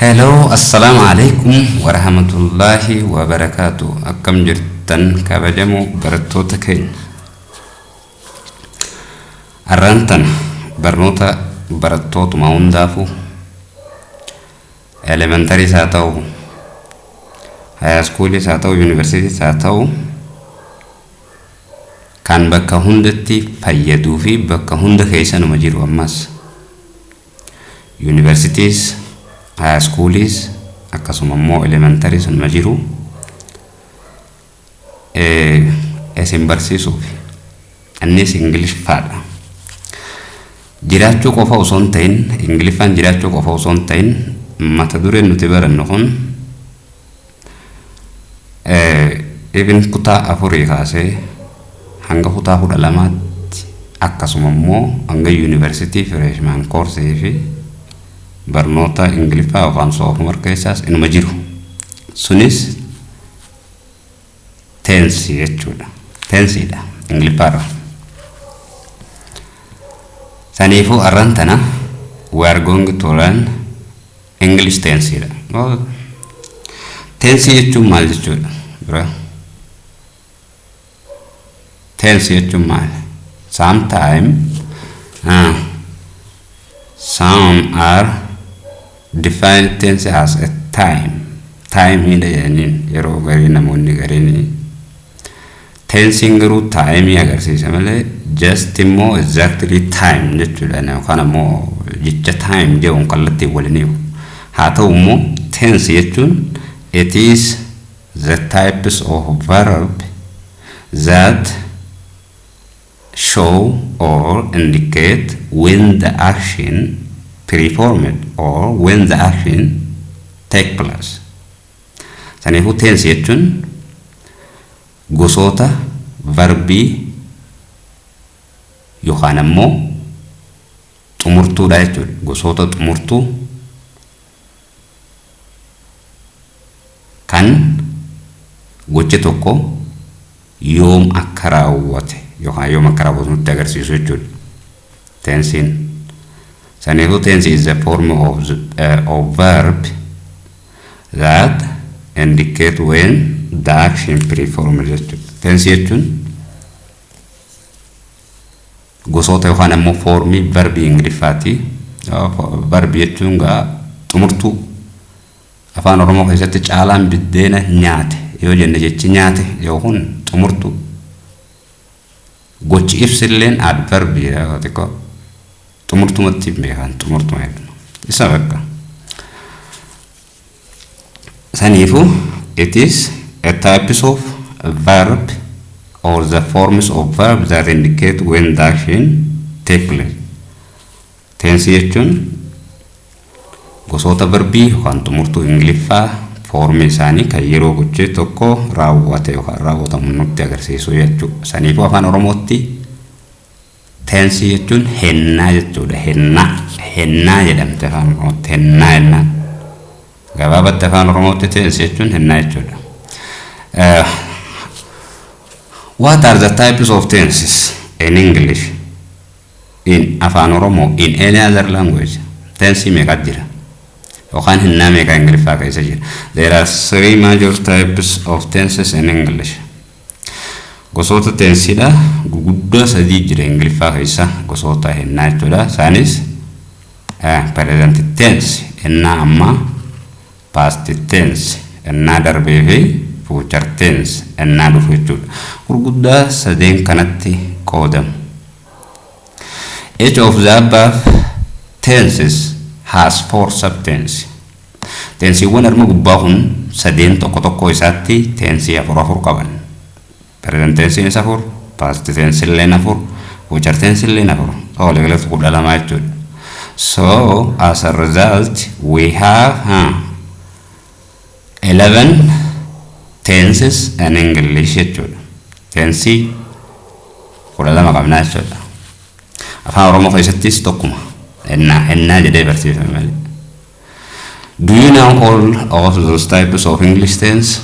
Hello, assalamu alaikum wa rahmatullahi wa barakatuh. Akkam jirtan kabajamoo barattoota keenya. Arrantan barnoota barattootuma hundaafuu elementary haa ta'u, high school haa ta'u, university haa ta'u kan bakka hundatti fayyaduu fi bakka hunda keessanuma jiru ammas universities, high schools akkasuma immoo elementary sunuma jiru isin barsiisuuf annis English faadha. Jiraachuu qofa osoo hin ta'in, Ingiliffaan jiraachuu qofa osoo hin ta'in mata dureen nuti barannu kun even kutaa afurii kaasee hanga kutaa 12tti akkasuma immoo hanga university freshman course fi barnoota Ingiliffaa afaan soofumar keessaas inuma jiru. Sunis tense jechuudha. Tensiidha Ingiliffaadha. Saniifuu arrantana we are going to learn English tensiidha. Tense jechuun maal jechuudha? Tense jechuun maal? Some are defined tense as a time. Time hida jedhaniin yeroo garii namoonni gariin tensing garuu time agarsiisa malee just immoo exactly time jechuudha. Yookaan immoo jecha time jedhuun kallattii waliin haa ta'u immoo tense jechuun it is the types of verb that show or indicate when the action performed or when the action take place. Saniifuu tense jechuun gosoota verbii yookaan ammoo xumurtuudha jechuudha. Gosoota xumurtuu kan gochi tokko yoom akka raawwate yookaan yoom akka raawwatu nutti agarsiisu jechuudha. Tensiin. Saniifuu tense is a form of verb that indicate when the action performed jechuudha. Tense jechuun gosoota yookaan ammoo formii verbii Ingiliffaati. Verbii jechuun gaa xumurtuu Afaan Oromoo keessatti caalaan biddeena nyaate yoo jenne jechi nyaate yookaan xumurtuu. Gochi ibsilleen adverbii xiqqoo xumurtumatti beekan xumurtuma jedhama. Isa bakka. Saniifuu it is a type of verb or the forms of verb that indicate when the action take place. Tense jechuun gosoota verbii yookaan xumurtuu Ingiliffaa formii isaanii kan yeroo gochi tokko raawwate yookaan raawwatamu nutti agarsiisu jechuudha. Saniifuu Afaan Oromootti tense jechuun hennaa jechuudha. Hennaa jedhamte Afaan Oromootti hennaa. Gabaabatti Afaan Oromootti tense jechuun hennaa jechuudha. What are the types of tenses in English? In Afaan Oromoo, in any other language, tense meeqa jira? Yookaan hennaa meeqa Ingiliffaa keessa jira? There are 3 major types of tenses in English. Gosoota tensiidha guguddaa 3 jira Ingiliffaa keessa gosoota hennaa jechuudha. Isaanis present tense hennaa ammaa, past tense hennaa darbee fi future tense hennaa dhufu jechuudha. Gurguddaa 3 kanatti qoodamu. Each of the above tenses has 4 subtenses. Tensiiwwan arma gubbaa kun 3 tokko isaatti tensii 4 qaban. Present tense is 4, past tense illee 4, future tense illee 4. Waliin galatti 12 jechuudha. So as a result we have 11 tenses in English jechuudha. Tensii 12 qabnaa jechuudha. Afaan Oromoo keessattis tokkuma. Hennaa jedhee barsiifame malee. Do you know all of those types of English tense?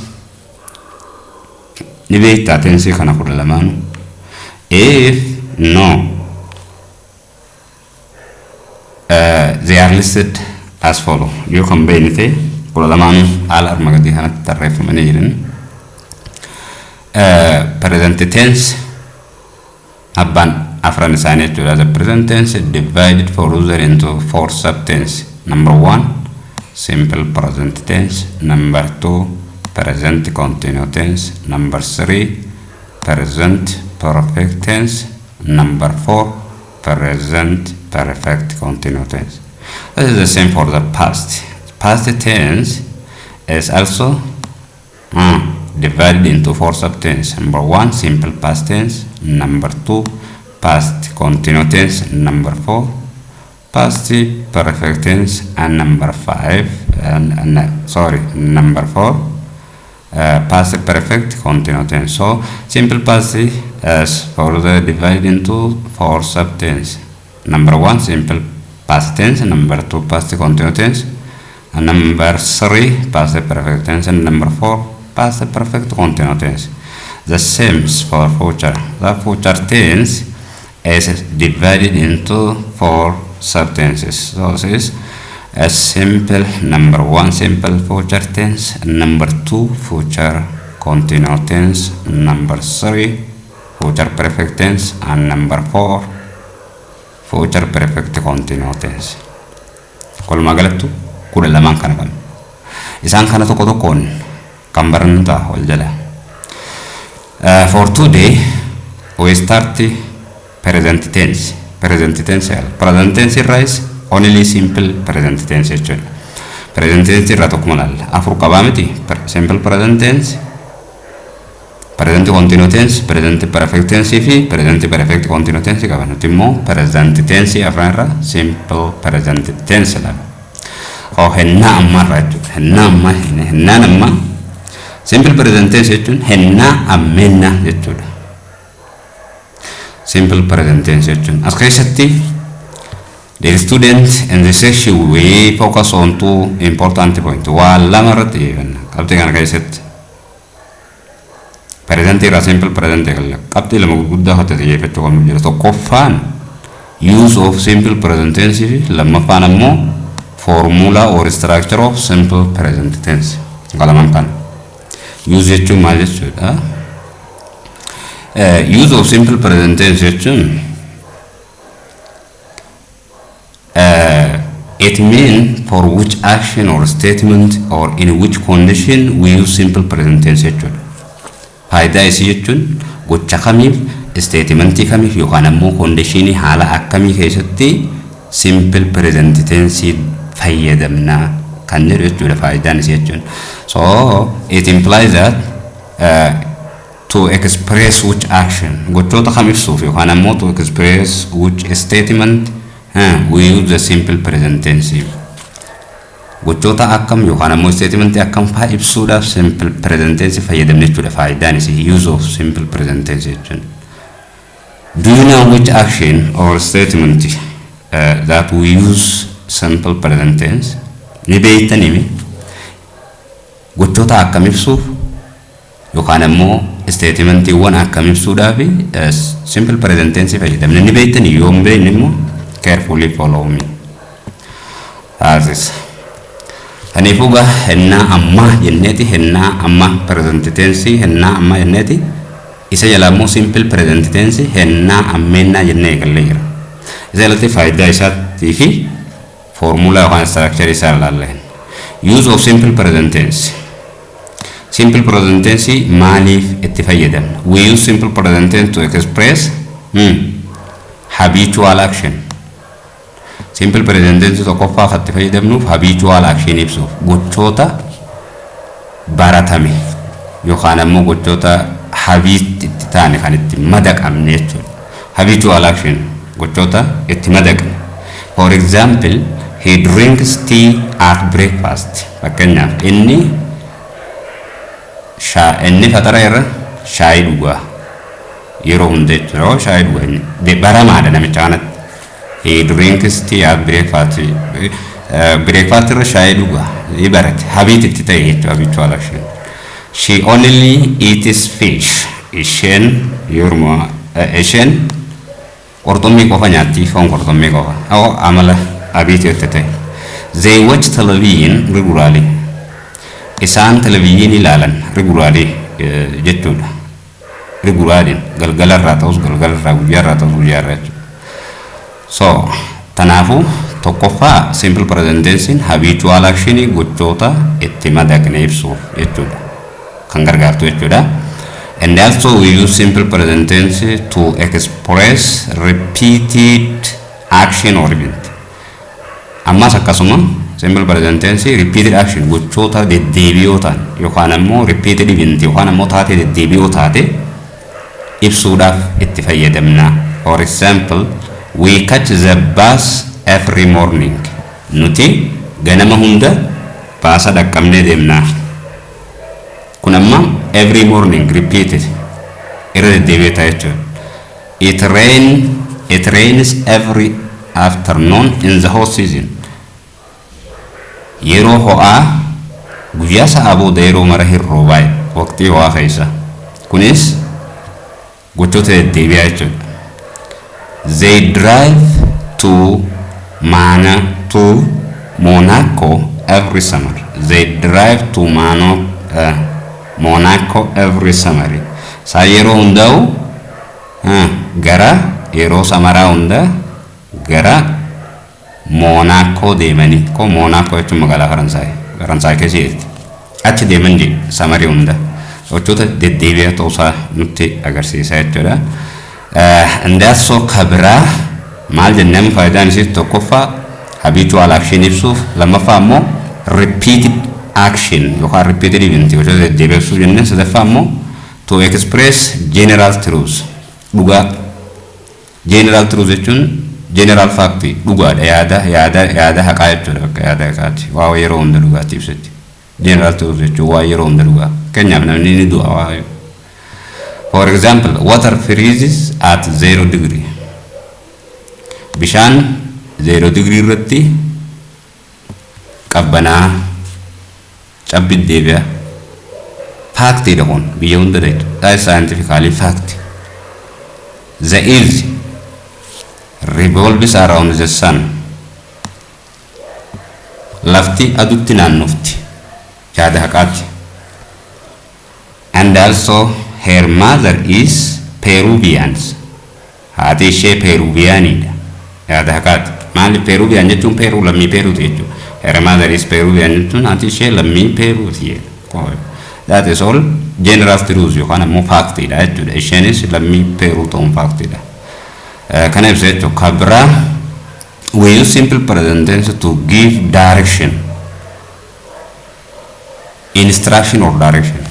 Ni beektaa tensii kana 12? If no, they are listed as follow. You combine it. Kula lamaan haala arma gadii kanatti tarreeffamanii jiran. Present tense abbaan afran isaanii jechuudha. The present tense divided further into 4 subtense. Number 1, simple present tense. Number 2, present continuous tense. Number 3, present perfect tense. Number 4, present perfect continuous tense. This is the same for the past. Past tense is also divided into 4 subtense. Number 1, simple past tense. Number 2, past continuous tense. Number 4, past perfect tense. And number 5, number 4, past perfect continuous tense. So simple past is further divided into 4 subtense. Number 1, simple past tense. Number 2, past continuous tense. And number 3, past perfect tense. And number 4, past perfect continuous tense. The same for future. The future tense is divided into 4 subtenses. So this is a simple number 1, simple future tense. And number 2, future continuous tense. Number 3, future perfect tense. And number 4, future perfect continuous tense. Kolma galattu kudha lamaan kana qabna. Isaan kana tokko tokkoon kan barannu ta'a wal jala. For today we start present tense. Present tense is only simple present tense jechuudha. Present tense irraa tokkuma laalla. Afur qabaa miti. Simple present tense, present continuous tense, present perfect tense fi present perfect continuous tense qaba. Nuti immoo present tense afran irraa simple present tense laalla. Henna amma irraa jechuudha. Hennaan amma simple present tense jechuun henna ammenna jechuudha. Simple present tense jechuun as keessatti the students in this section we focus on 2 important points. Waan lama irratti eeganna. Qabxii kana keessatti present irraa simple present eegalla. Qabxii lama gurguddaa hottate jeeffachuu qabnu jira. Tokkoffaan use of simple present tense fi lammaffaan ammoo formula or structure of simple present tense. Galaman kana use jechuun maal jechuudha? Use of simple present tense jechuun it means for which action or statement or in which condition we use simple present tense jechuudha. Faayidaa isii jechuun gocha kamiif, statementii kamiif yookaan ammoo conditionii haala akkamii keessatti simple present tense fayyadamna kan jedhu jechuudha faayidaan isii jechuun. So it implies that to express which action gochoota kam ibsuuf yookaan ammoo to express which statement we use the simple present tense. Gochoota akkam yookaan ammoo statement akkam faa ibsuudhaaf simple present tense fayyadamne jechuudha faayidaan isii use of simple present tense jechuun. Do you know which action or statement that we use simple present tense? Ni beektanii gochoota akkam ibsuuf yookaan ammoo statementiiwwan akkam ibsuudhaaf simple present tense fayyadamne ni beektanii yoo hin beekne immoo carefully follow me. As Kanifuga henna amma jenneeti henna amma present tense henna amma jenneeti isa jala ammoo simple present tense henna ammenna jennee eegalle jira. Isa jalatti faayidaa isaatii fi formula yookaan structure isaa ilaalleen. Use of simple present tense. Simple present tense maaliif itti fayyadamna? We use simple present tense to express habitual action. Simple present tense tokkoffaa itti fayyadamnuuf habitual action ibsuuf gochoota baratame yookaan ammoo gochoota habit itti taane kan itti madaqamne jechuudha. Habitual action gochoota itti madaqne. For example, he drinks tea at breakfast. Fakkeenyaaf inni fatara irra shaayii dhugaa yeroo hunda jechuudha. Shaayii dhugaa baramaadha namicha kanatti. He drinks tea at breakfast. Breakfast irra shaayii dhugaa ibarate habit itti ta'e jechuudha habitual action. She only eats fish. Isheen qurxummii qofa nyaatti foon qurxummii qofa. Amala habit itti ta'e. They watch television regularly. Isaan television ilaalan regularly jechuudha. Regularly galgalarraa ta'us galgalarraa guyyaarraa ta'us guyyaarraa jechuudha. So tanaafu tokkoffaa simple present tense habitual action gochoota itti madaqne ibsuuf jechuudha. Kan gargaartu jechuudha. And also we use simple present tense to express repeated action or event. Ammas akkasuma simple present tense repeated action gochoota deddeebi'oo ta'an yookaan ammoo repeated event yookaan ammoo taatee deddeebi'oo taate ibsuudhaaf itti fayyadamna. For example, we catch the bus every morning. Nuti ganama hunda baasa dhaqqabnee deemna. Kun amma every morning repeated irra deddeebi'aa jechuudha. It rains every afternoon in the hot season. Yeroo ho'aa guyyaa sa'a booda yeroo mara hirroobaa waqtii ho'aa keessa. Kunis gochoota deddeebi'aa jechuudha. They drive to Monaco every summer. They drive to Monaco every summer. Saa yeroo hundaa'u gara yeroo samaraa hunda gara Monaco deemanii ko Monaco jechuun magaalaa Faransaay keessa jirti. Achi deeman je samarii hunda gochoota deddeebi'aa ta'uusaa nutti agarsiisa jechuudha. Indaasoo kabraa maal jennaan faayidaan isii tokkoffaa habitual action ibsuuf lammaffaa ammoo repeated action yookaan repeated event gochoota deddeebi'aa ibsuuf jennaan sadaffaa ammoo to express general truths dhugaa general truths jechuun general fact dhugaadha yaada haqaa jechuudha bakka yaada haqaati waa yeroo hunda dhugaatti ibsatti general truths jechuun waa yeroo hunda dhugaa keenyaaf namni ni du'a waa. For example, water freezes at 0 degree. Bishaan 0 degree irratti qabbanaa cabbi deebi'a. Fact dha kun biyya hunda dha. That is scientifically fact. The earth revolves around the sun. Lafti adutti naannofti. Yaada haqaati. And also her mother is Peruvian. Haati ishee Peruvianidha. Yaada haqaati. Maali Peruvian jechuun Peru lammii Peruuti jechuudha. Her mother is Peruvian jechuun haati ishee lammii Peruuti. That is all general truths yookaan ammoo factidha jechuudha. Isheenis lammii Peru ta'uun factidha. Kana ibsa jechuudha. Kabraa we use simple present tense to give direction, instruction or direction.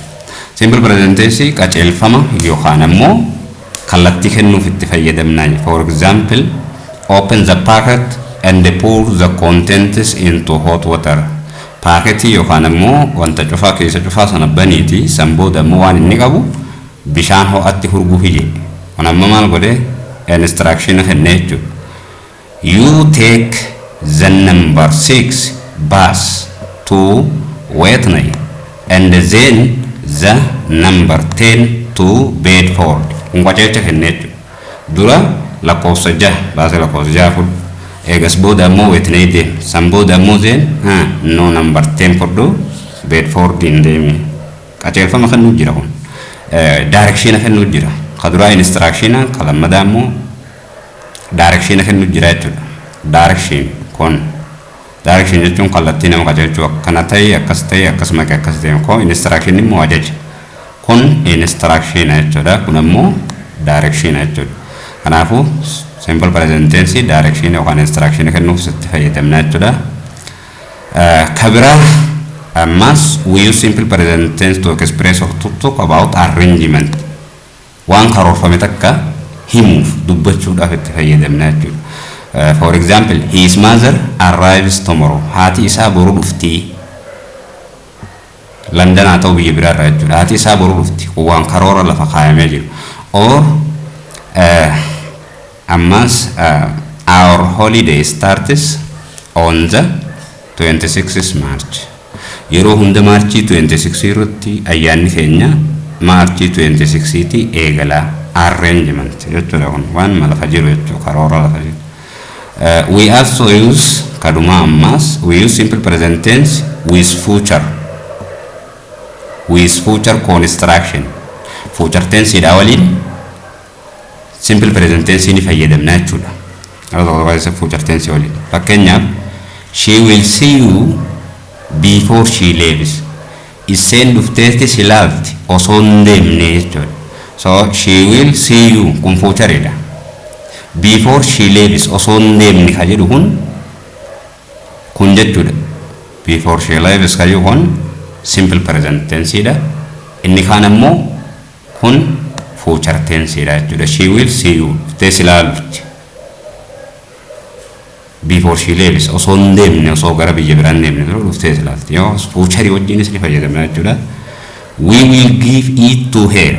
Simple present tense qaceelfama yookaan ammoo kallattii kennuuf itti fayyadamna. For example, open the packet and pour the contents into hot water. Paketii yookaan ammoo wanta cufaa keessa cufaa sana baniiti san booda ammoo waan inni qabu bishaan ho'atti hurguufi jedhe. Kun amma maal godhe instruction kennee jechuudha. You take the number 6 bus to Wetney and then the number 10 to Bedford. Ngwachecha kennetu. Dura lakkoofsa 6 baase lakkoofsa 6 fudhu. Eegas booda ammoo Wetney deemu. San booda ammoo zeen no number 10 fudhu Bedford hin deemi. Qaceelfama kan nu jira kun. Direction kan nu jira. Kadura instruction kalamada ammoo direction kan nu jira jechuudha. Direction kun direction jechuun kallattii nama qajeelchuu akkana ta'e akkasuma akkas ta'e ko instruction immoo ajaja. Kun instruction jechuudha. Kun ammoo direction jechuudha. Kanaafuu simple present tense direction yookaan instruction kennuuf itti fayyadamna jechuudha. Kabira ammas we use simple present tense to express or to talk about arrangement. Waan karoorfame takka himuuf dubbachuudhaaf itti fayyadamna jechuudha. For example, his mother arrives tomorrow. Haati isaa boru dhufti. London atau biyya biraarraa jechuudha. Haati isaa boru dhufti. Waan karoora lafa kaayamee jiru. Or ammas our holiday starts on the 26th March. Yeroo hunda March 26 irratti ayyaanni keenya March 26 ti eegala arrangement jechuudha. Kun waan lafa jiru jechuudha. Karoora lafa jiru. We also use kaduma ammas. We use simple present tense with future construction. Future tense idawalin simple present tense ni fayyadamna jechuudha. Otherwise future tense waliin. Fakkeenyaaf she will see you before she leaves. Isheen dhufteetti si laalti osoo hin deemne jechuudha. So she will see you kun future dha. Before she leaves osoo hin deemne ka jedhu kun jechuudha. Before she leaves ka jedhu kun simple present tense dha. Inni kaan ammoo kun future tense dha jechuudha. She will see you dhuftee si laalti. Before she leaves osoo hin deemne osoo gara biyya biraa hin deemne dhuftee si laalti. Yoo future wajjinis ni fayyadamna jechuudha. We will give it to her.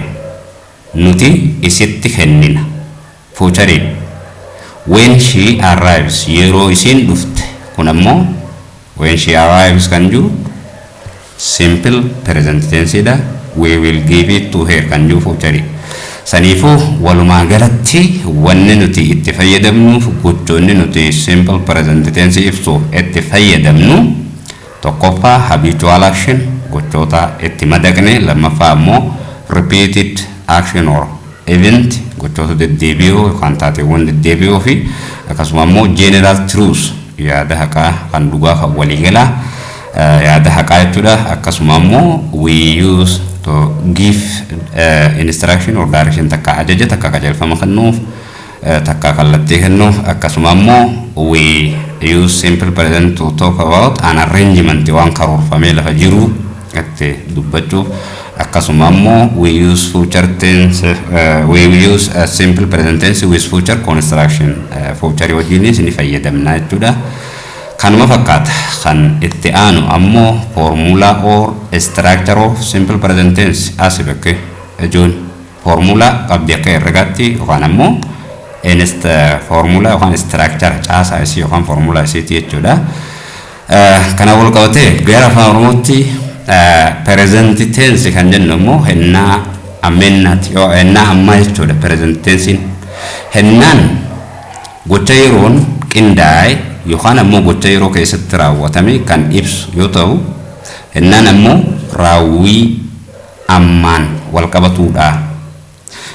Nuti isitti kennina. Future when she arrives yeroo isin dhufte kun ammoo when she arrives kan ju simple present tense dha. We will give it to her kan ju future. Saniifuu walumaa galatti wanni nuti itti fayyadamnuuf gochoonni nuti simple present tense ibsuuf itti fayyadamnu tokkoffaa habitual action gochoota itti madaqne, lammaffaa ammoo repeated action or event gochoota deddeebi'oo yookaan taateewwan deddeebi'oo fi akkasuma ammoo general truths yaada haqaa kan dhugaa kan waliigalaa yaada haqaa jechuudha. Akkasuma ammoo we use to give instruction or direction takka ajaja takka qajeelfama kennuuf takka kallattii kennuuf. Akkasuma ammoo we use simple present to talk about an arrangement waan karoorfamee lafa jiru itti dubbachuuf. Akkasuma ammoo we use future tense we use a simple present tense with future construction future wajjinis ni fayyadamna jechuudha. Kanuma fakkaata kan itti aanu ammoo formula or structure of simple present tense as bakke ejoon formula qabdi akka herregaatti yookaan ammoo formula yookaan structure caasaa isii yookaan formula isiiti jechuudha. Kana wal qabatee gara afaan oromootti present tense kan jennu immoo hennaa ammennaati yoo hennaa ammaa jechuudha. Present tense hennaan gocha yeroon qindaa'e yookaan ammoo gocha yeroo keessatti raawwatame kan ibsu yoo ta'u hennaan ammoo raawwii ammaan wal qabatuudha.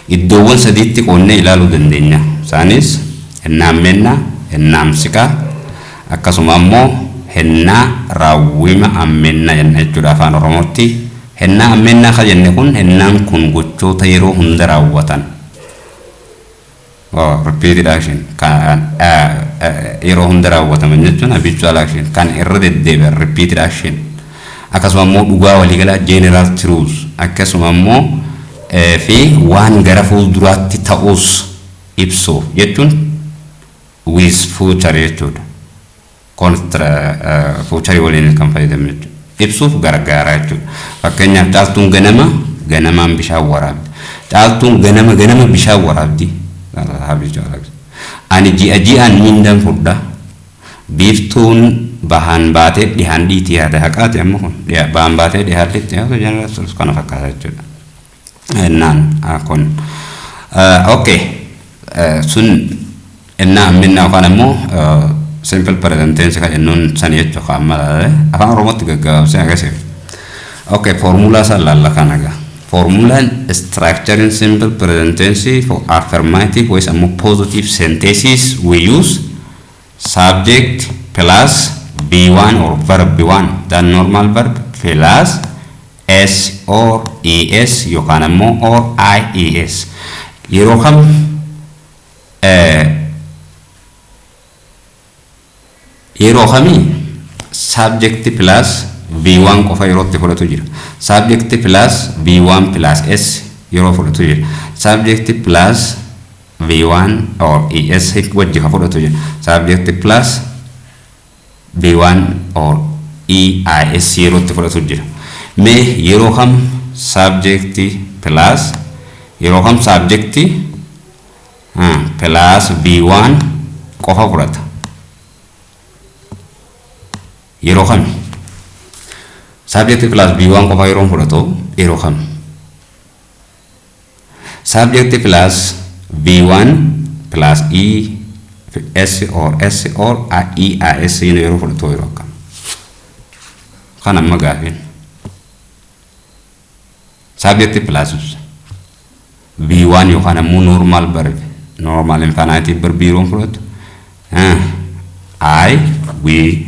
Iddoowwan sadiitti qoonnee ilaaluu dandeenya. Isaanis hennaa ammennaa, hennaa amsiqaa akkasuma ammoo hennaa raawwima ammennaa jenna jechuudha afaan oromootti. Hennaa ammennaa ka jenne kun hennaan kun gochoota yeroo hunda raawwatan. Repeated action kan yeroo hunda raawwataman jechuun habitual action kan irra deddeebi'an repeated action. Akkasuma ammoo dhugaa waliigalaa general truths akkasuma ammoo fi waan gara fuulduraatti ta'us ibsuuf jechuun with future jechuudha. Future waliin kan fayyadamu jechuudha. Ibsuuf gargaaraa jechuudha. Fakkeenyaaf caaltuun ganamaan bishaan waraabdi. Caaltuun ganama bishaan waraabdi. Ani ji'aan mindaan furda. Biiftuun bahan baatee dhihaan dhiitii yaada haqaati amma kun bahan baatee dhihaan dhiitii yaada jeneraal kana fakkaata jechuudha. Ennaan kun okay sun ennaa amminaa yookaan ammoo simple present tense kan jennuun san jechuudha kan mala afaan oromootti gaggabaabsee agarsiisa. Okay formula san laalla kana gaa. Formula structure in simple present tense for affirmative with a more positive sentences we use subject plus B1 or verb B1 the normal verb plus S or ES yookaan ammoo or IES. Yeroo kam yeroo kami subject plus B1 qofa yerootti fudhatu jira. Subject plus B1 plus S yeroo fudhatu jira. Subject plus B1 or ES wajji ka fudhatu jira. Subject plus B1 or EIS yerootti fudhatu jira. Mee yeroo kam subject plus yeroo kam subject plus B1 qofa fudhata. Yeroo kam subject plus B1 qofa yeroo fudhatu yeroo kam subject plus B1 plus E S or EIS in yeroo fudhatu yeroo akkam kan amma gaafin subject plus V1 yookaan ammoo normal verb normal infinitive verb yeroo fudhatu I, we,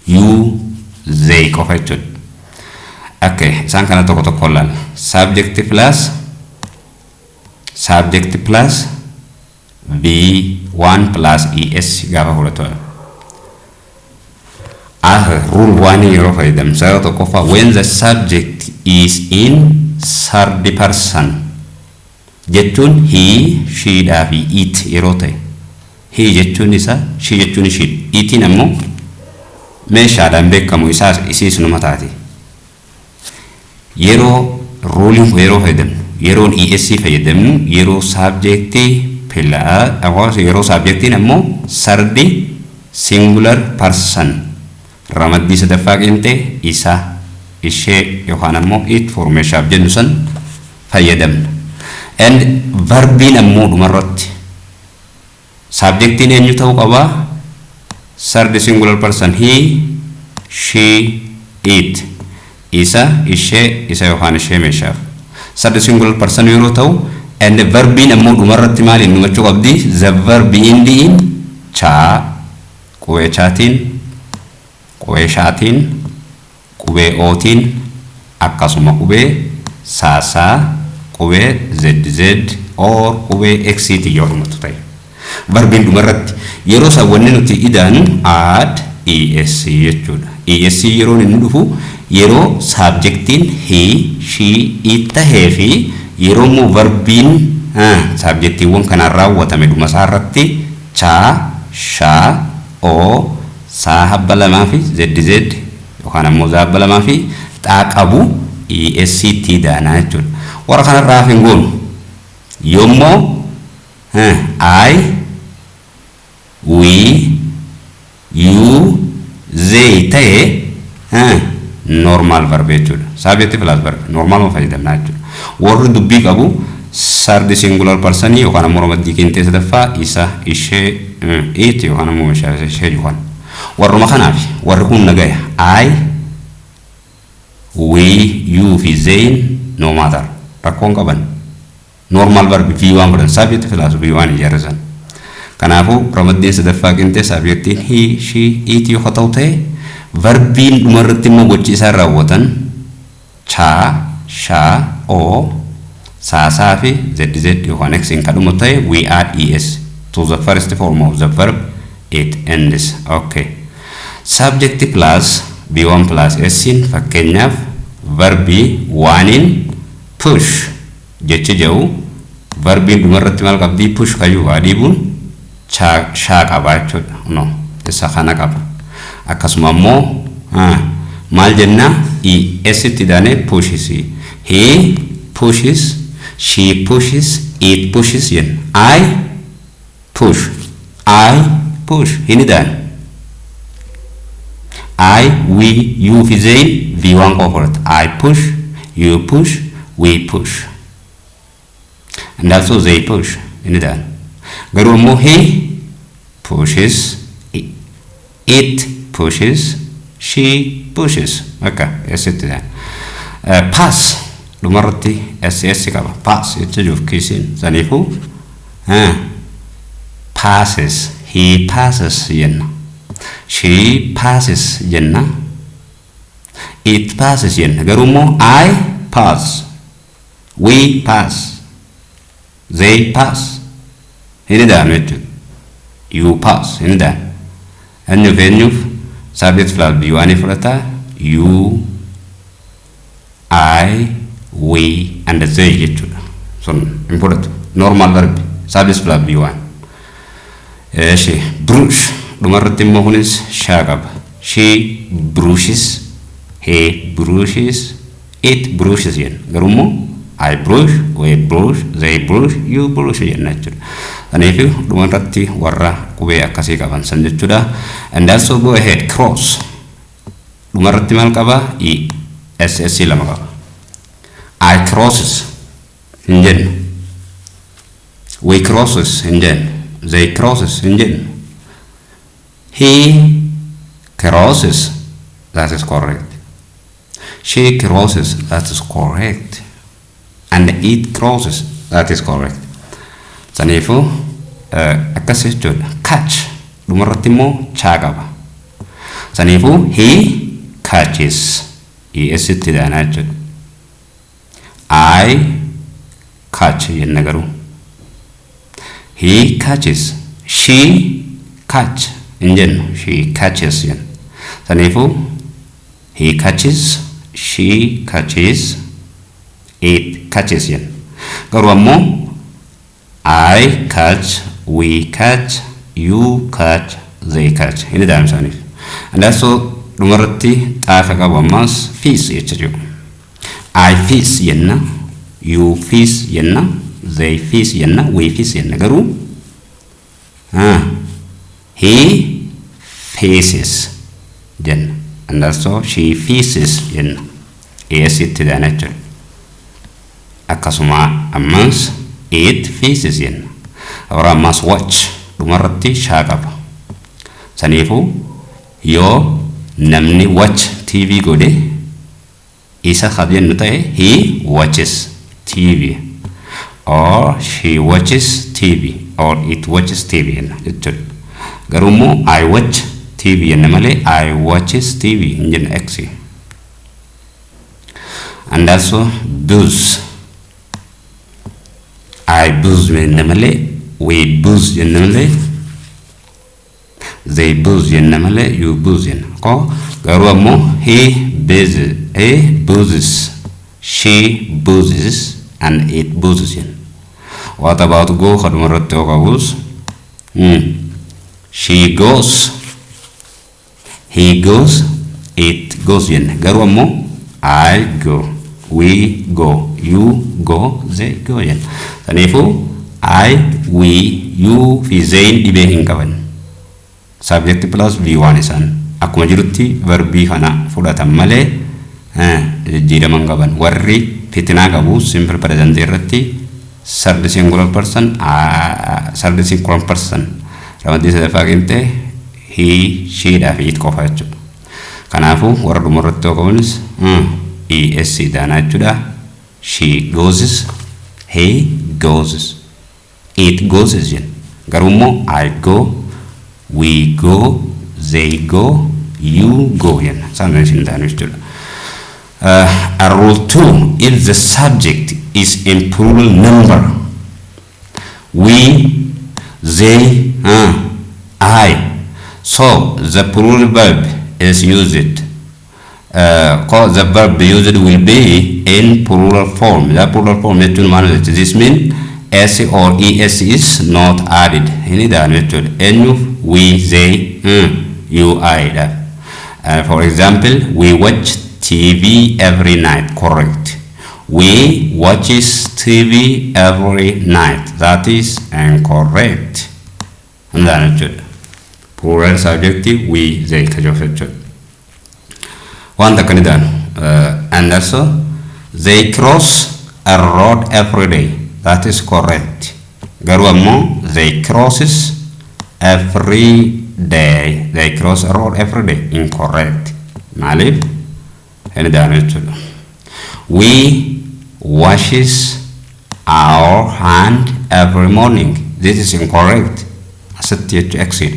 you, they qofa jechuudha. Okay, isaan kana tokko tokko laal subject plus V1 plus ES gaafa fudhatu rule 1 yeroo fayyadamsa tokkoffaa when the subject is in third person jechuun he, she dhaa fi it yeroo ta'e he jechuun isa she jechuun ishee itiin ammoo meeshaadhaan beekamu isiis numa taati yeroo ruling yeroo fayyadamnu yeroon ES fayyadamnu yeroo subjectii yeroo subjectiin ammoo third singular person ramaddii sadaffaa qinte isa ishee yookaan ammoo it formeeshaaf jennu san fayyadamna and verbiin ammoo dhumarratti subjectiin eenyu ta'uu qaba third singular person he, she, it isa ishee isa yookaan ishee meeshaaf third singular person yeroo ta'u and verbiin ammoo dhumarratti maaliin dhumachuu qabdi the verb ending cha qubee chaatiin qubee shaatiin qubee ootiin akkasuma qubee saasaa qubee zz or qubee xiti yoo dhumatu ta'e verbiin dhumarratti yeroo sawwanni nuti idaanu add es jechuudha es yeroo inni dhufu yeroo subjectiin he, she, it tahee fi yeroo immoo verbiin subjectiiwwan kanaan raawwatame dhuma isaarratti cha, sha, o saa habba lamaa fi zz yookaan ammoo zaa habba lamaa fi xaa qabu est daanaa jechuudha warra kanarraa hin goonu yoommoo I, we, you, they ta'e normal verb jechuudha subject plus verb normal ma fayyadamna jechuudha warri dubbii qabu third singular person yookaan ammoo ramaddii qintee sadaffaa isa ishee it yookaan ammoo meeshaa ishee yookaan warruma kanaaf warri kun nagaya I, we, you fi they no matter rakkoon qaban normal verb V1 fudhan subject plus V1 ijaarsan kanaafu ramaddiin sadaffaa qintee subjectiin he, she, it yoo ta'u ta'e verbiin dhumarratti immoo gochi isaa raawwatan cha, sha, o saasaa fi zz yookaan x in kadhumu ta'e we add es to the first form of the verb it ends okay subject plus V1 plus s in fakkeenyaaf verbi one in push jechi jedhu verbiin dhumarratti maal qabdi push kayyuu adiibuun shaa qaba jechuudha no isa kana qaba akkasuma ammoo maal jenna es itti daane pushes he pushes she pushes it pushes yen I push hini daan I, we, you fi they V1 corporate I push, you push, we push and also they push hini daan garuu ammoo he pushes it pushes she pushes okay yes it then pass dhumarratti ss qaba pass jechuuf kisin sanifu passes he passes yenna she passes yenna it passes yenna garumo I pass we pass they pass hini daan you pass hini daan annu venuuf subject plus B1 furata you I we and they jechuudha sun important normal verb subject plus B1 she brush dhumarratti immoo kunis shaa qaba she brushes he brushes it brushes yen garummoo I brush we brush they brush you brush jenna jechuudha aniifi dhumarratti warra qubee akkasii qaban san jechuudha and also go ahead cross dhumarratti maal qaba ss lama qaba I crosses hin jennu we crosses hin jennu They crosses hin jennu. He crosses, that is correct. She crosses, that is correct. And it crosses, that is correct. Sanifu akkas jechuudha. Catch dhumarratti immoo chaa qaba. Sanifu he catches. Es itti daanaa jechuudha. I catch jenna garuu. He catches. She catch hin jennu. She catches jenna. Sanifu he catches, she catches, it catches jenna. Garuu ammoo I catch, we catch, you catch, they catch. Ini daa'im isaaniif. Andaasoo dhumarratti xaafa qabu ammas fees jecha jiru. I fees jenna, you fees jenna, they fees jenna, we fees jenna. Garuu he feeses jenna. Andaasoo she feeses jenna. Es itti daana jechuudha. Akkasuma ammas it faces jenna. Awra ammas watch dhumarratti shaa qaba. Saniifu yoo namni watch TV godhe isa kan jennu ta'e he watches TV or she watches TV or it watches TV jenna jechuudha. Garuu immoo I watch TV jenna malee I watches TV hin jenna x. And also booze. I booze jenna malee we booze jenna malee they booze jenna malee you booze jenna. Garuu ammoo he boozes, she boozes, and it boozes jenna. What about go kadhumarratti yoo qabus she goes, he goes, it goes jenna. Garuu ammoo I go, we go, you go, they go jenna. Saniifu I, we, you fi zayn dhibee hin qaban. Subject plus V1 isaan akkuma jirutti verbii kana fudhatan malee jijjiiraman qaban. Warri fitinaa qabu simple present irratti third singular person ramaddii sadaffaa qinte he, she dhaa fi it qofa jechuudha. Kanaafuu warra dhumarratti yoo qabanis es daanaa jechuudha. She goes, he goes, it goes jenna. Garuu immoo I go, we go, they go, you go jenna. Saanuma isin taanu jechuudha. Rule 2, if the subject is in plural number, we, they, I, so the plural verb is used. Cause the verb used will be in plural form. The plural form this means S or ES is not added. Ini dah betul. N, we, they, you, I. For example, we watch TV every night. Correct. We watches TV every night. That is incorrect. And then plural subjective we, they. One and also they cross a road every day. That is correct. Garuu ammoo they crosses every day. They cross a road every day. Incorrect. Maalif? Ini daanu jechuudha. We washes our hand every morning. This is incorrect. Asatti jechu exit.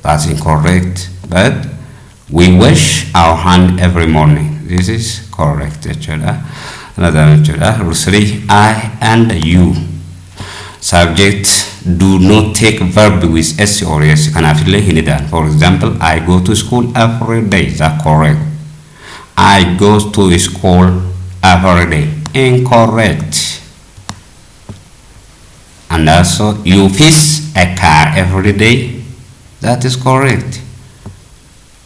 That's incorrect. But we wash our hand every morning. This is correct jechuudha. Another rule 3, I and you. Subject do not take verb with S or S. For example, I go to school every day. That's correct. I go to school every day. Incorrect. And also, you fix a car every day. That is correct.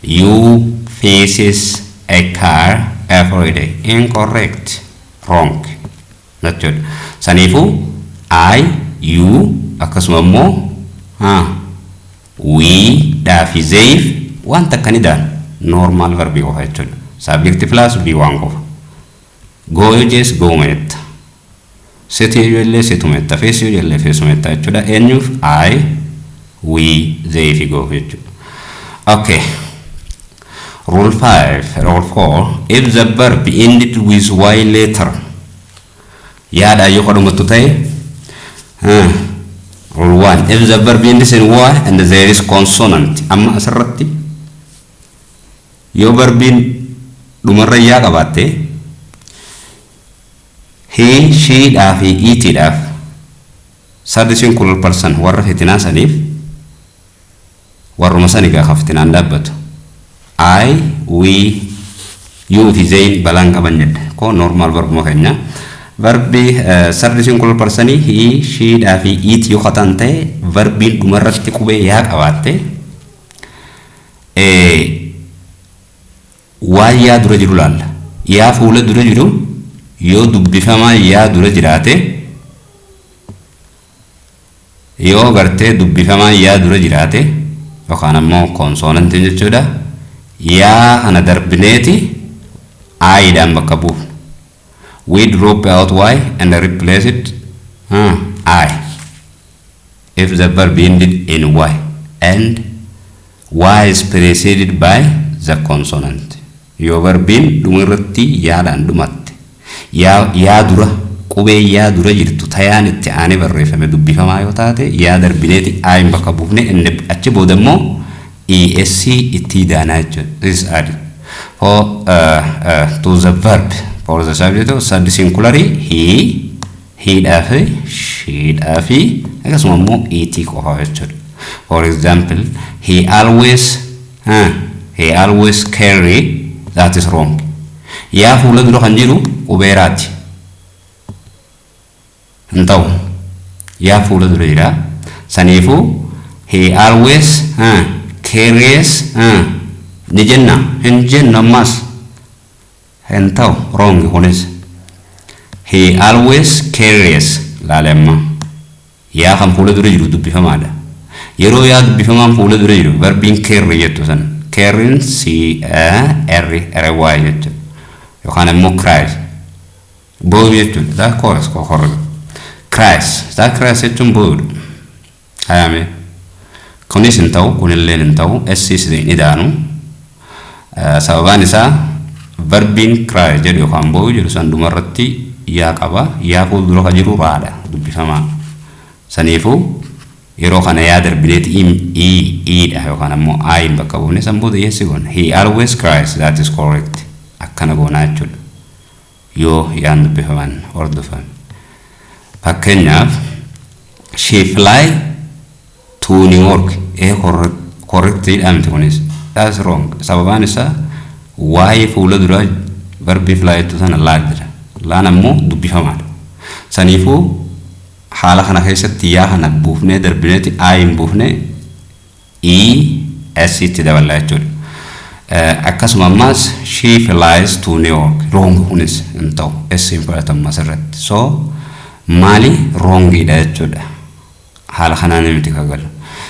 You fixes a car every day. Incorrect. Wrong. Not good. Sanifu, I, you, akkasuma immoo we, daafi zeif wanta kanidaan normal verbi qofa jechuudha. Subject plus B1 qofa. Go yoo jees goometta. Sit yoo illee situmetta. Face yoo illee feesumetta jechuudha. Eenyuuf I, we, they fi goof jechuudha. Okay. Rule 5, rule 4, if the verb ended with y later, yaada yoo kadhumattu ta'e, rule 1, if the verb ends in y and there is consonant, amma asirratti yoo verbiin dhumarra yaa qabaatte, he, she dhaaf fi it dhaaf third singular person warra fitinaa saniif warruma sanigaa kaftinaan dhaabbatu. I, we, you fi zayn balaan qaban jedha. Ko normal verb makanya. Verbi third singular person he, she dhaaf fi it yoo qataan ta'e verbiin dhumarratti qubee yaa qabaatte waa yaa dura jiru laalla. Yaa fuula dura jiru yoo dubbifamaa yaa dura jiraate yoo gartee dubbifamaa yaa dura jiraate yookaan ammoo consonant jechuudha. Yaa kana darbineeti I dhaan bakka buufna. We drop out y and replace it I. If the verb ended in y and y is preceded by the consonant. Yoo verbiin dhumarratti yaadhaan dhumatte yaa dura qubee yaa dura jirtu tayaan itti aanee barreeffame dubbifamaa yoo taate yaa darbineeti I bakka buufne inni achi booda immoo ESC itti daanaa jechuudha. This is added for to the verb for the subject of third singular he dhaaf she dhaaf akkasuma immoo it qofa jechuudha. For example, he always carry, that is wrong. Yaa fuula dura kan jiru qubeeraati. Hin ta'u yaa fuula dura jira saniifuu he always carries ni jenna hin jenna ammas hin ta'u wrong kunis. He always carries laalemma yaa kan fuula dura jiru dubbifamaadha. Yeroo yaa dubbifamaan fuula dura jiru verbiin carry jettu sana carrying C-A-R-R-Y jechuudha. Yookaan immoo cries boo'u jechuudha. That chorus kokorra cries that cries jechuun boo'udha. Hayame kunis hin ta'u kunillee hin ta'u SCs ni daanu. Sababaan isaa verbiin cry jedhu yookaan boo'u jedhu san dhumarratti yaa qaba. Yaa fuuldura ka jiru raadha dubbifamaa. Saniifuu yeroo kana yaa darbineeti dha yookaan ammoo I bakka buufne san booda yes goona. He always cries, that is correct. Akkana goonaa jechuudha yoo yaan dubbifaman hordofan. Fakkeenyaaf she fly to New York correct dha miti kunis. That's wrong. Sababaan isaa waa'ee fuula dura verbi fly jettu sana laadira. Laan ammoo dubbifamaadha. Saniifuu haala kana keessatti yaa kana buufnee darbineeti I buufne ES itti daballaa jechuudha. Akkasuma ammas she flies to New York wrong kunis hin ta'u S hin fudhatamu asirratti. So maali wrongidha jechuudha. Haala kanaan miti kagalu.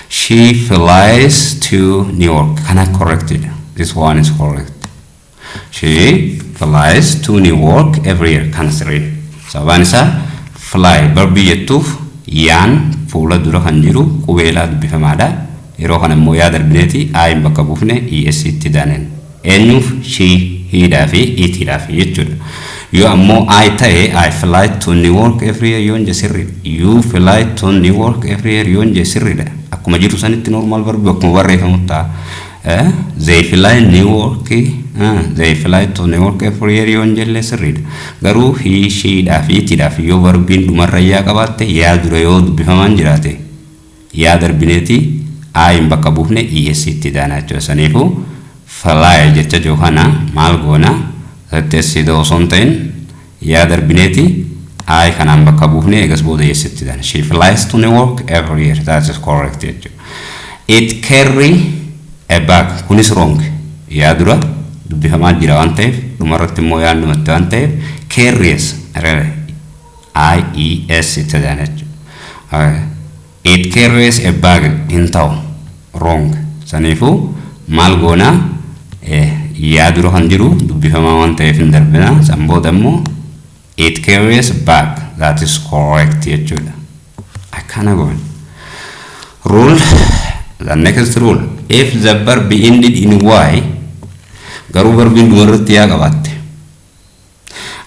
She flies to New York kana correctidha. This one is correct. She flies to New York every year kana sirriidha. Sababaan isaa fly verbi jettuuf yaan fuula dura kan jiru qubeelaa dubbifamaadha. Yeroo kana immoo yaa darbineeti I bakka buufne ES itti daaneen. Eenyuuf she, he dhaa fi it dhaa fi jechuudha. Yoo ammoo I ta'e I fly to New York every year yoon je sirriidha. You fly to New York every year yoon je sirriidha. Akkuma jiru sanitti normal verbi akkuma barreeffamu ta'a. They fly New York they fly to New York every year yoon jelle sirriidha. Garuu he, she dhaa fi it dhaa fi yoo verbiin dhumarra yaa qabaatte yaa dura yoo dubbifamaan jiraate yaa darbineeti I bakka buufne ES itti daanaa jechuudha. Saniifuu fly jecha jiru kana maal goona teessida osoo hin ta'in yaa darbineeti I kanaan bakka buufne egas booda ES itti daana. She flies to New York every year. That is correct jechuudha. It carry a bag kunis wrong. Yaa dura dubbifamaa jira waan ta'eef dhumarratti immoo yaan dhumatte waan ta'eef carries IES itti daana jechuudha. It carries a bag hin ta'u wrong. Saniifuu maal goona yaa dura kan jiru dubbifamaa waan ta'eef hin darbina. San booda immoo it carries a bag. That is correct jechuudha. Akkana goona. Rule, the next rule, if the verb ended in y, garuu verbiin dhumarratti yaa qabaatte.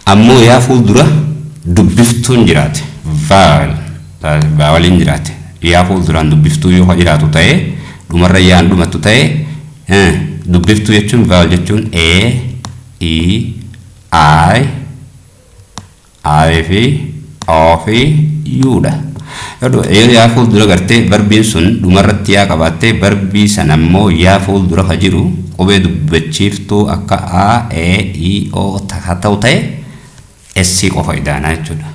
Ammoo yaa fuuldura dubbiftuun jiraate. Vowel jiraate. Yaa fuulduraan dubbiftuu yoo jiraatu ta'e, dhumarra yaan dhumattu ta'e, dubbiftuu jechuun vowel jechuun A, E, I fi O fi U dha. Yaa fuuldura gartee verbiin sun dhumarratti yaa qabaatte verbii sana ammoo yaa fuuldura ka jiru qubee dubbachiiftuu akka A, E, O ta'u ta'e S qofa idaanaa jechuudha.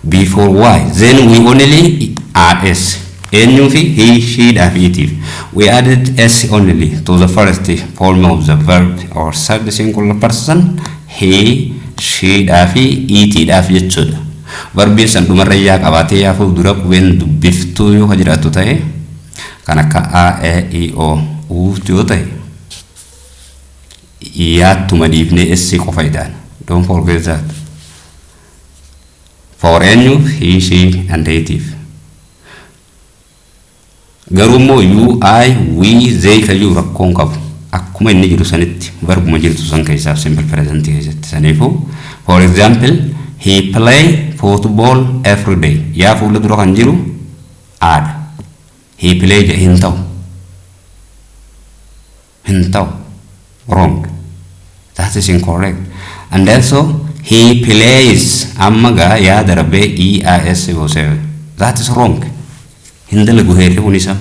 Before Y, then we only add S. Eenyu fi he, she dhaa fi itiif. We added S only to the first form of the verb or third singular person. He, she dhaa fi iti dhaa fi jechuudha. Verbiin san dhumarra yaa qabaatee yaa fuuldura qubeen dubbiftuu yoo ka jiraattu ta'e kan akka A, E, I, O, U yoo ta'e yaattuma dhiifnee S qofa idaana. Don't forget that. For eenyu, he, she and itiif. Garuu immoo you, I, we, they kayyuu rakkoon qabu. Akkuma inni jiru sanitti verbuma jirtu san keessaaf simple present keessatti saniifuu. For example, he play football every day. Yaa fuula dura kan jiru aadha. He play hin ta'u. Hin ta'u. Wrong. That is incorrect. And also, he plays amma gaa yaa darabee EIS goosee. That is wrong. Hin dalagu heerri kun isa.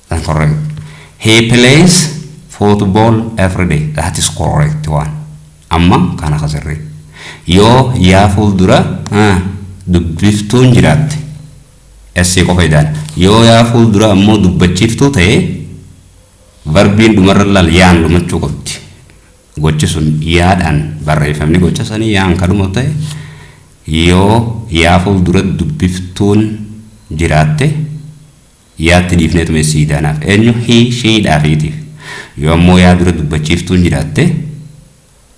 That's correct. He plays football every day. That is correct one. Amma kana kasirri. Yoo yaa fuuldura dubbiftuun jiraatte S qofa idaana. Yoo yaa fuuldura ammoo dubbachiiftuu ta'e verbiin dhumarra laal yaan dhumachuu qabdi. Gochi sun yaadhaan barreeffamni gocha sanii yaan kadhuma ta'e yoo yaa fuuldura dubbiftuun jiraatte yaatti dhiifneetuma S idaanaaf. Eenyu he, she dhaa fi itiif. Yoo ammoo yaa dura dubbachiiftuun jiraatte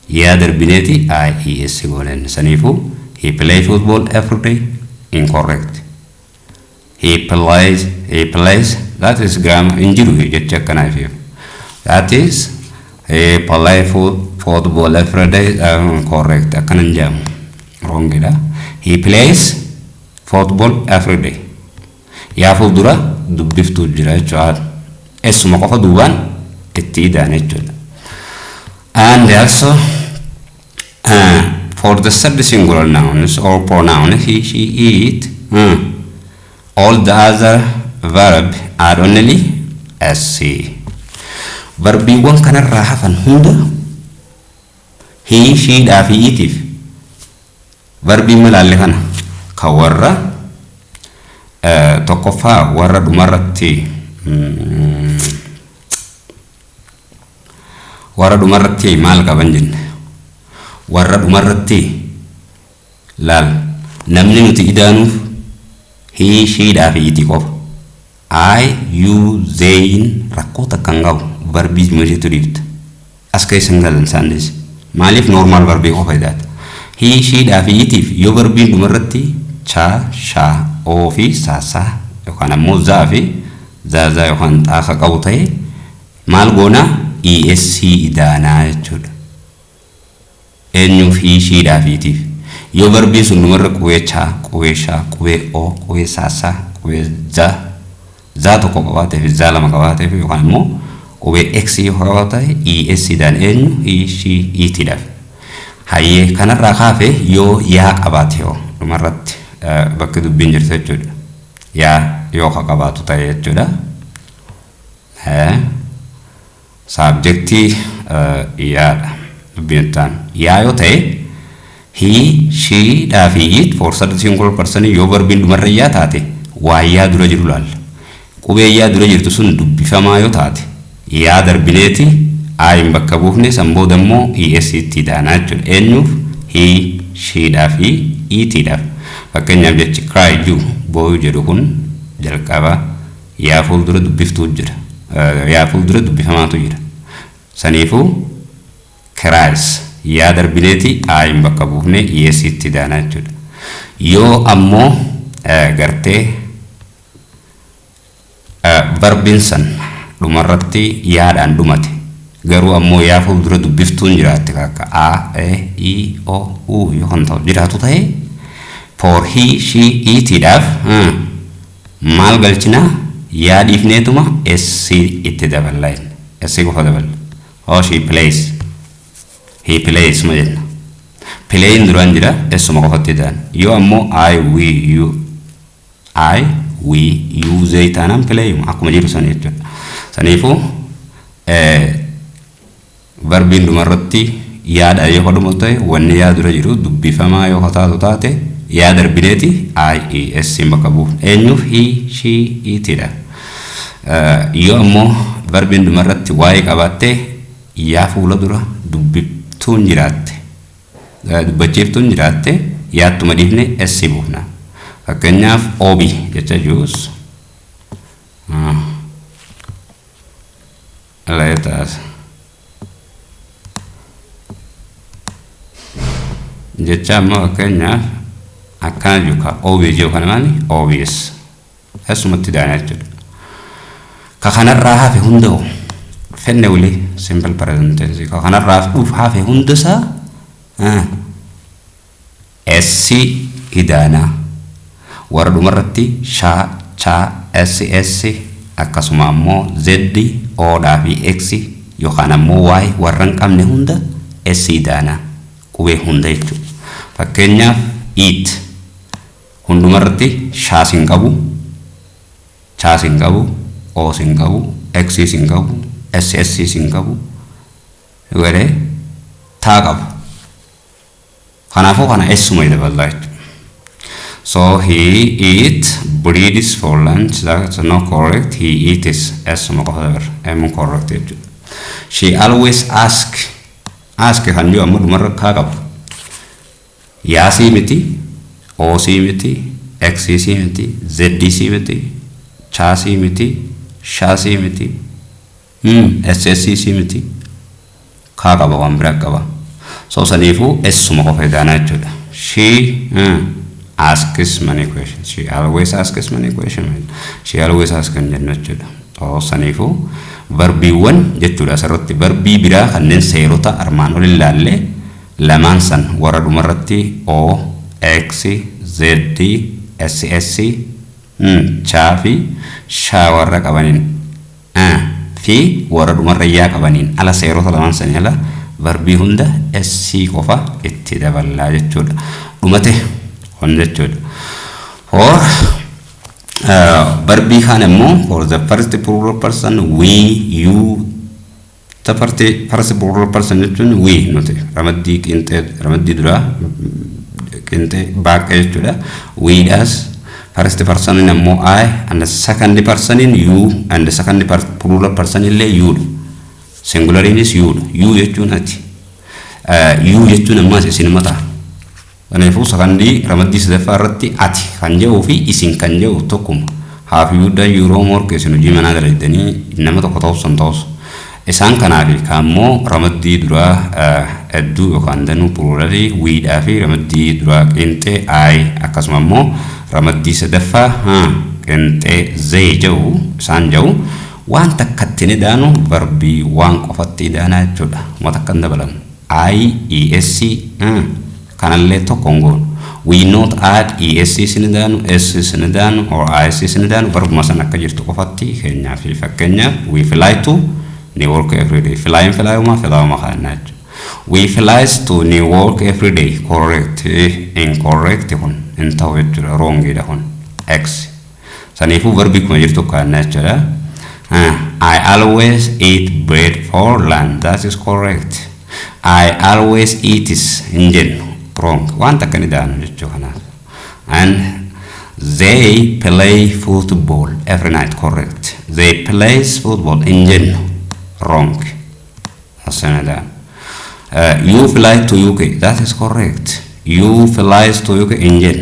yaa darbineeti IES goonen saniifuu he play football every day. Incorrect. He plays, that is grammar injiru jecha akkanaa fi that is he play football every day. Correct. Akkanan jaamu wrong dha. He plays football every day. Yaa fuuldura dubbiftuu jira jechuudha. Esuma qofa duubaan itti idaana jechuudha. And also, for the third singular nouns or pronoun, he, she, it, all the other verb are only SC. Verbiiwwan kanarraa hafan hunda he, she dhaa fi itiif. Verbii malaalle kana ka warra tokkoffaa warra dhumarratti warra dhumarratti maal qaban jenne warra dhumarratti laal namni nuti idaanuuf he, she dhaa fi iti qofa. I, you, they rakkoo takkan qabu verbii meesheetu dhiibta. As keessan galan isaaniis maaliif normal verbii qofa idaata. He, she dhaa fi itiif yoo verbiin dhumarratti cha, sha, o fi saasaa yookaan ammoo zaa fi zaazaa yookaan xaafa qabu ta'e maal goonaa ESC idaanaa jechuudha. Eenyuuf he, she dhaa fi itiif. Yoo verbiin sun dhumarra qubee cha, qubee sha, qubee o, qubee saasaa, qubee zaa tokko qabaatee fi zaa lama qabaatee fi yookaan ammoo qubee x yoo qabaate ES idaan eenyu he, she, it dhaaf. Hayyee kanarraa kaafee yoo yaa qabaate yoo dhumarratti bakka dubbiin jirtu jechuudha. Yaa yoo qabaatu ta'e jechuudha. Subjectii yaadha dubbiin ta'an. Yaa yoo ta'e he, she dhaa fi it for third singular person yoo verbiin dhumarra yaa taate waa yaa dura jiru laalla. Qubee yaa dura jirtu sun dubbifamaa yoo taate yaa darbineeti ayin bakka buufne san booda immoo ES itti daanaa jechuudha. Eenyuuf he, she dhaa fi it dhaaf. Fakkeenyaaf jechi cry you booyu jedhu kun jalqaba yaa fuuldura dubbiftuu jira. Yaa fuuldura dubbifamaatu jira. Saniifuu cries yaa darbineeti ayin bakka buufne ES itti daanaa jechuudha. Yoo ammoo gartee verbiin san dhumarratti yaadaan dhumate garuu ammoo yaa fuuldura dubbiftuun jiraatte akka a e i o u yookaan ta'u jiraatu ta'e for he she it dhaaf maal galchina yaa dhiifneetuma s itti daballaa s qofa daballa oh she plays he plays ma jenna playing duraan jira s ma qofatti daan yoo ammoo I we you zaytaanaan play akkuma jiru san jechuudha saniifuu verbiin dhumarratti yaada yoo hodhumu ta'e wanni yaa dura jiru dubbifamaa yoo taatu taate yaa darbineeti ies bakka bu'u eenyuuf he she it dha yoo ammoo verbiin dhumarratti waa'ee qabaatte yaa fuula dura dubbiftuun jiraatte dubbachiiftuun jiraatte yaattuma dhiifne s buufna fakkeenyaaf obi jecha juus let us jecha ammoo fakkeenyaaf akkana juuka obi jiru kana maali obvious asumatti daana jechuudha ka kanarraa hafe hunda'u fenne wuli simple present tense ka kanarraa hafe hundasaa s idaana warra dhumarratti sha cha s akkasuma ammoo z o dhaa fi x yookaan ammoo y warra hin qabne hunda s idaana qubee hunda jechuudha fakkeenyaaf eat hundumarratti shaa sin qabu cha sin qabu o sin qabu x sin qabu ss sin qabu were taa qabu kanaafuu kana s-uma daballaa jechuudha so he eat breeds for lunch that's not correct he eats s-uma qofa dabar correct jechuudha she always ask kan jiru amma dhumarra kaa qabu yaasii miti oosii miti xsii miti zsii miti chaasii miti shaasii miti ssii miti kaa qaba waan biraa qaba so saniifuu s-uma qofa daanaa jechuudha she asks many questions she always asks many questions she always asks kan jenna jechuudha so saniifuu verbiiwwan jechuudha asirratti verbii biraa kanneen seerota armaan ol ilaalle lamaan san warra dhumarratti o x z ss cha fi sha warra qabaniin fi warra dhumarra yaa qabaniin ala seerota lamaan san ala verbii hunda s qofa itti daballaa jechuudha dhumate on jechuudha or verbii kan immoo for the first plural person we you the first plural person jechuun we nuti ramaddii qinxee ramaddii dura qinxee baaqee jechuudha we does first person immoo I and the second person you and the second plural person illee you singular is you jechuun ati you jechuun ammas isin mataa kanaafuu sakandii ramaddii sadaffaa irratti ati kan jedhuu fi isin kan jedhu tokkuma haafiyuudhaan yeroo morkeessin hojii manaa dalaydanii nama tokko ta'us isaan kanaaf kaammoo ramaddii duraa hedduu yookaan danuu pluralii wiidhaa fi ramaddii duraa qinxee I akkasuma immoo ramaddii sadaffaa qinxee zee jedhu isaan jedhu waan takkatti ni daanu verbii waan qofatti daanaa jechuudha waan takka hin dabalamu es kanallee tokkoon goonu we not add es sinidanu s sinidanu or is sinidanu verbuma san akka jirtu qofatti keenyaa fi fakkeenyaaf we fly to New York every day fly uma kana we flies to New York every day correct incorrect kun enta wetu wrong ida kun x sanifu verbi kuma jirtu kana jechuudha I always eat bread for lunch that is correct I always eat is injen wrong one takani daanu jechuudha and they play football every night correct they plays football injen wrong asanada you fly to UK that is correct you flies to UK injen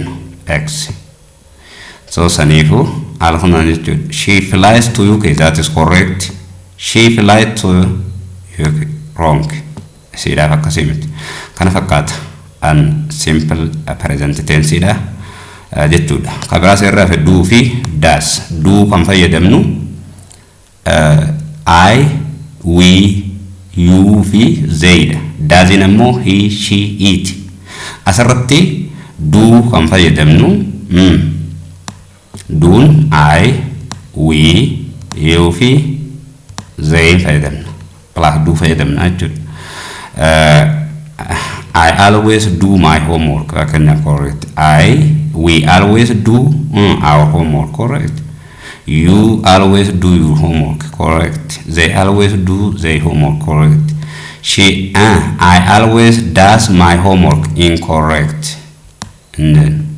x so sanifu alhamna jechuudha she flies to UK that is correct she flies to UK wrong sida fakkasimit kana fakkaata an simple present tense da jechuudha kabira serra fe do fi das do kan fayyadamnu I, we, you fi they. Doesn't ammoo he, she, it. Asirratti do kan fayyadamnu doon I, we, you fi they fayyadamna. Plus do fayyadamna jechuudha. I always do my homework. Correct. We always do our homework. Correct. You always do your homework. Correct. They always do their homework. Correct. I always does my homework. Incorrect. And then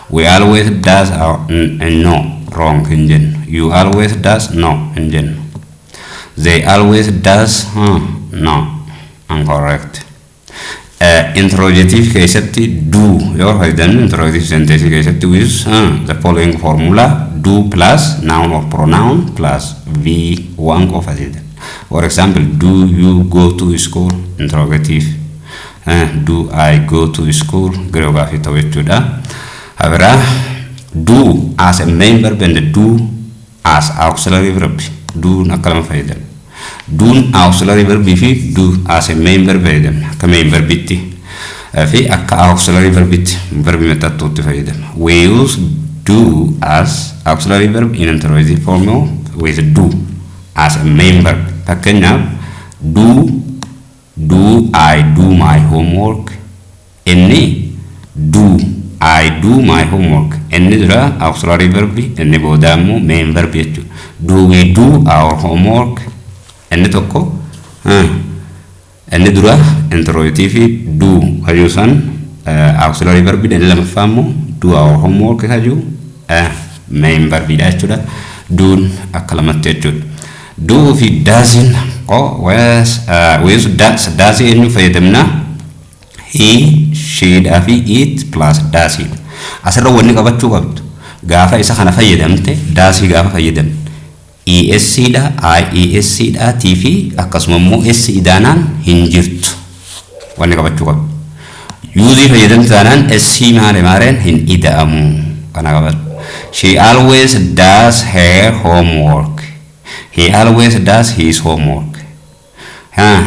we always does our no. Wrong. And then you always does no. And then they always does no. Incorrect. Interrogative keessatti do yoo fayyadamnu interrogative sentence keessatti with the following formula do plus noun or pronoun plus v1 qofa jedha. For example, do you go to school? Interrogative. Do I go to school? Geography ta'u jechuudha. Habira do as a main verb and do as auxiliary verb. Do akka lama fayyadamu. Do auxiliary verb fi do as a main verb fayyadamna. Akka main verbitti fi akka auxiliary verbitti verbi metattuutti fayyadamna. We use do as auxiliary verb in interrogative form with do as a main verb. Fakkeenyaaf do I do my homework? Inni do I do my homework. Inni dura auxiliary verb, inni booda immoo main verb jechuudha. Do we do our homework? Inni tokko inni dura interrogative do hayusan auxiliary verb inni lammaffaa immoo do our homework haju main verb jechuudha. Do akka lamatti jechuudha. Do fi doesn't with does inni fayyadamna he, she dha fi it plus does it. Asirra wanni qabachuu qabdu gaafa isa kana fayyadamte does gaafa fayyadamte ESC da IESC da TV akkasuma immoo SC daanaan hin jirtu wanni qabachuu qabdu. Use fayyadamtaanaan SC maareen hin ida'amu kana qabatu. She always does her homework. He always does his homework.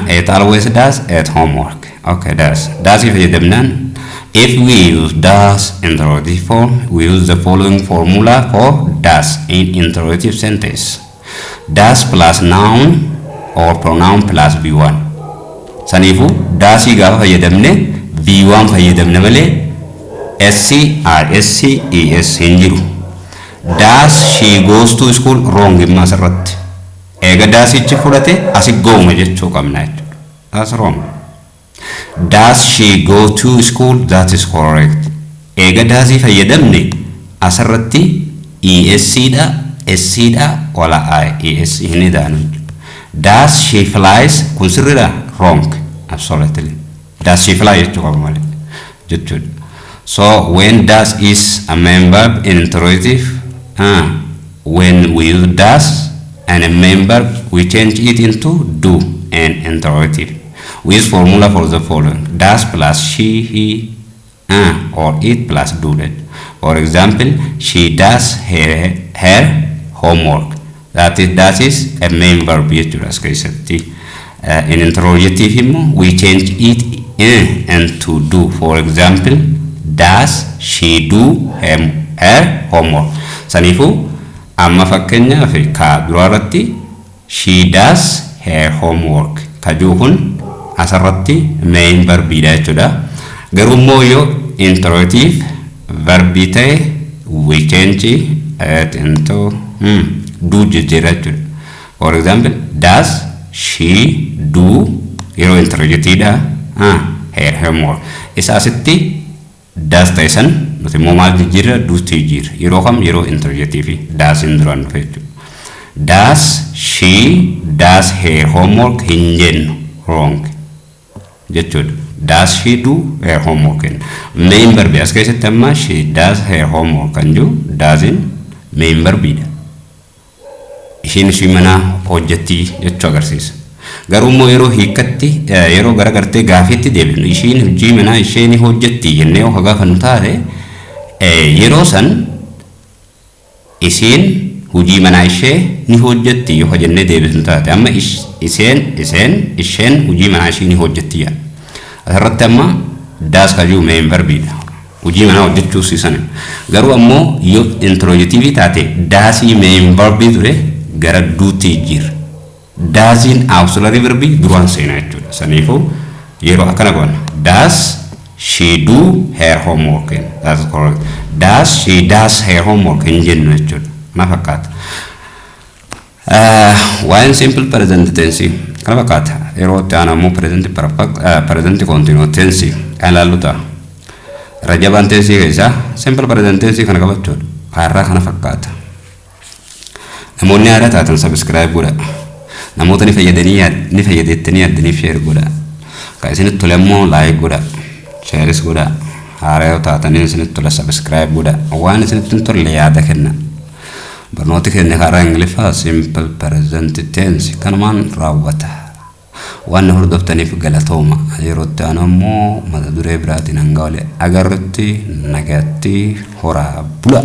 It always does its homework. Okay, does fayyadamnaan. If we use does in interrogative form, we use the following formula for does in interrogative sentence. Does plus noun or pronoun plus v1. Sanifu does gaafa fayyadamne v1 fayyadamne malee SC, RSC, ES hin jiru. Does she goes to school? Wrong imma asirratti. Eega does ichi fudhate asi gooma jechuu qabna jechuudha. That's wrong. Does she go to school? That is correct. Eega does fayyadamne asirratti ESC da SC da wala IES hin ida'anu. Does she flies? Kun sirriidha? Wrong. Absolutely. Does she fly jechuu qaba malee jechuudha. So when does is a main verb in interrogative, when we use does and a main verb, we change it into do and interrogative. We use formula for the following: does plus she, he, or it plus do that. For example, she does her homework. That is a main verb. In interrogative, we change it into do. For example, does she do her homework? Sanifu amma fakkeenyaaf ka duraarratti she does her homework kajuu kun asirratti main verbiidha jechuudha. Garuu immoo yoo interrogative verbi ta'e we change it into do jejjeera jechuudha. For example, does she do yeroo interrogative dha her homework. Isa asitti does ta'esan nuti immoo maal jijjiirra duutti jijjiirra yeroo kam yeroo interrogative does in duraan dhufe jechuudha. Does she does her homework hin jennu wrong jechuudha. Does she do her homework? Main verb as keessatti amma she does her homework kan jiru does in main verbiidha. Ishiin ishii mana hojjetti jechuu agarsiisa. Garuu immoo yeroo hiikkatti yeroo garagartee gaafiitti deebinu ishiin hojii manaa isheen hojjetti jennee yoo gaafannu taate yeroo san isiin hojii manaa ishee ni hojjetti yoo jennee deebisnu taate amma isheen hojii manaa ishee ni hojjetti. Asirratti amma daas kajuu main verbiidha. Hojii manaa hojjechuu siisan. Garuu ammoo yoo introjitivii taate daasii main verbii ture gara duutii jira. Daasiin auxiliary verbii duraan seenaa jechuudha. Saniifuu yeroo akkana goona. Does she do her homework? That's correct. Does she does her homework in jennu jechuudha. Ma fakkaata. Waan simple present tense kana fakkaata. Yeroo itti aanamu present continuous tense kan laalluta. Rajabaan tense keessa simple present tense kana qabachuudha. Har'a kana fakkaata. Namoonni haaraa taatan subscribe godha. Namoota ni fayyadettanii addanii share godha. Kan isinitti tole immoo like godha. Share godha. Haaraa taatanii isinitti tole subscribe godha. Waan isinitti tolle yaada kenna. Barnooti keenya karaa Ingiliffaa simple present tense kanumaan raawwata. Waan hordoftaniif galatooma. Yeroo itti aanu immoo mata duree biraatiin hanga walitti agarrutti nagaatti horaa bula.